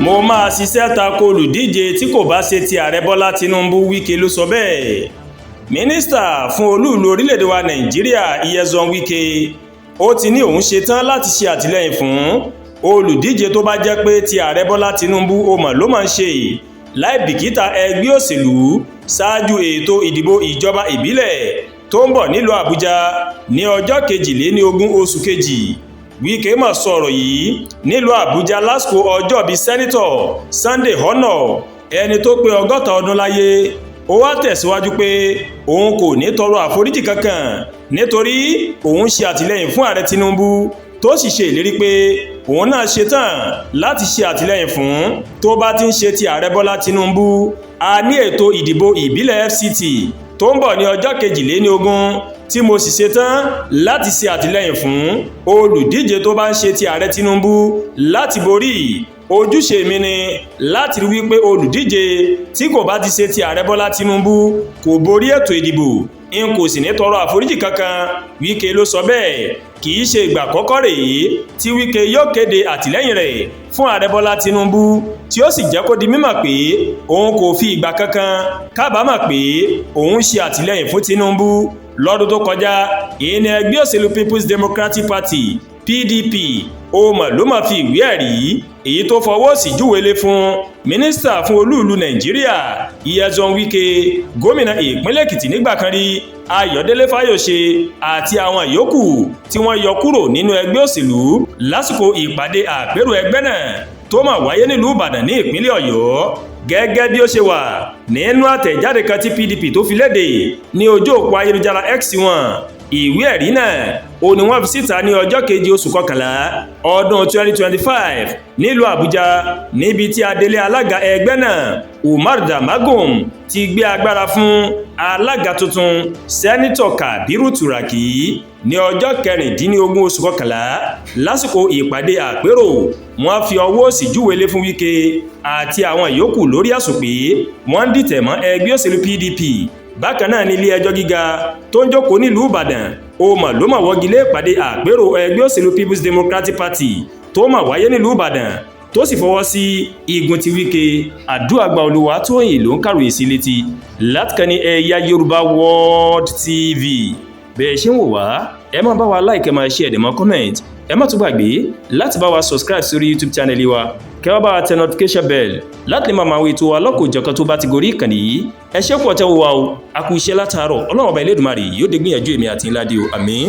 mo máa ṣiṣẹ́ tako olùdíje tí kò bá ṣe ti ààrẹ Bọ́lá Tinubu. Wike ló sọ bẹ́ẹ̀. Mínísítà fún olú-ìlú orílẹ̀-èdè wa Nàìjíríà Nyesom Wike ó ti ní òun ṣetán láti ṣe àtìlẹ́yìn fún olùdíje tó bá jẹ́ pé ti ààrẹ Bọ́lá Tinubu ó mọ̀ ló máa ń ṣe láì bìkítà ẹgbẹ́ òṣèlú ṣáájú ètò ìdìbò ìjọba ìbílẹ̀ tó ń bọ̀ nílùú Àbújá ní ọjọ́ 22 oṣù kejì. Wike mà sọ̀rọ̀ yìí nílùú Àbújá lásìkò ọjọ́ bíi sẹ́nitọ̀ Sunday Honor ẹni tó pé 60 ọdún láyé. Ó wá tẹ̀síwájú pé òun kò ní tọrọ àforíjì kankan nítorí òun ṣe àtìlẹ́yìn fún ààrẹ Tinubu tó sì ṣe ìlérí pé òun náà ṣetán láti ṣe àtìlẹ́yìn fún tó bá ti ń ṣe ti ààrẹ Bọ́lá Tinubu. A ní ètò ìdìbò ìbílẹ̀ FCT tó ń bọ̀ ní ọjọ́ 22 tí mo sì ṣetán láti ṣe àtìlẹ́yìn fún olùdíje tó bá ń ṣe ti ààrẹ Tinubu láti borí. Ojúṣe mi ni láti rí wípé olùdíje tí kò bá ti ṣe ti ààrẹ Bọ́lá Tinubu kò borí ètò ìdìbò. N kò sì ní tọrọ àforíjì kankan. Wike ló sọ bẹ́ẹ̀. Kì í ṣe ìgbà àkọ́kọ́ rèé tí Wike yóò kéde àtìlẹ́yìn rẹ̀ fún ààrẹ Bọ́lá Tinubu tí ó sì jẹ́ kó di mímọ̀ pé òun kò fi ìgbà kankan kábàámọ̀ pé òun ṣe àtìlẹ́yìn fún Tinubu. Lọ́dún tó kọjá ìní ẹgbẹ́ òṣèlú People's Democratic Party PDP ó mọ̀ ló máa fi ìwé ẹ̀rí èyí tó fọwọ́ sí júwèlé fún mínísítà fún olú-ìlú Nàìjíríà Nyesom Wike, gómìnà ìpínlẹ̀ Èkìtì nígbà kan rí Ayọ̀délé Fáyòṣe àti àwọn ìyókù tí wọ́n yọ kúrò nínú ẹgbẹ́ òṣèlú lásìkò ìpàdé àpérò ẹgbẹ́ náà tó máa wáyé nílùú Ìbàdàn ní ìpínlẹ̀ Ọ̀yọ́. Gẹ́gẹ́ bí ó ṣe wà nínú àtẹ̀jáde kan tí PDP tó fi léde ní ojú òpó ayélujára X wọn, ìwé ẹ̀rí náà ó ní wọ́n fi síta ní ọjọ́ 7 oṣù kọkànlá ọdún 2025 nílùú Àbújá níbi tí adelé alága ẹgbẹ́ náà Umar Damagum ti gbé agbára fún alága tuntun sẹ́nitọ̀ Kabiru Turaki ní ọjọ́ 14 oṣù kọkànlá. Lásìkò ìpàdé àpérò wọ́n fi ọwọ́ òsì júwèlé fún Wike àti àwọn ìyókù lórí àsùn pé wọ́n ń dìtẹ̀ mọ́ ẹgbẹ́ òṣèlú PDP. Bákan náà ní ilé ẹjọ́ gíga tó ń jókòó nílùú Ìbàdàn ó mà ló mà wọ́gi lé ìpàdé àpérò ẹgbẹ́ òṣèlú People's Democratic Party tó mà wáyé nílùú Ìbàdàn tó sì fọwọ́ sí igun ti Wike. Àdúràgbà Olúwatóyìn ló ń kàròyìn sí létí láti kàn ní Ẹ̀yà Yorùbá World TV. Bẹ́ẹ̀ ṣe ń wò wá ẹ máa bá wa like, ẹ máa share, ẹ máa comment. Ẹ má tún gbàgbé láti bá wa subscribe sórí YouTube channel wa kẹ́ wá bá wa tẹ notification bell láti lè máa máa wo ètò wa lọ́kọ̀ọ́jọ̀kan tó bá ti gorí ìkànnì yìí. Ẹ ṣé pọ̀ tẹ́ wo wa o, a kú iṣẹ́ látàárọ̀. Ọlọ́run ọba Elédùmarè yóò dé gbìyànjú èmi àti ńlá dé o, àmín.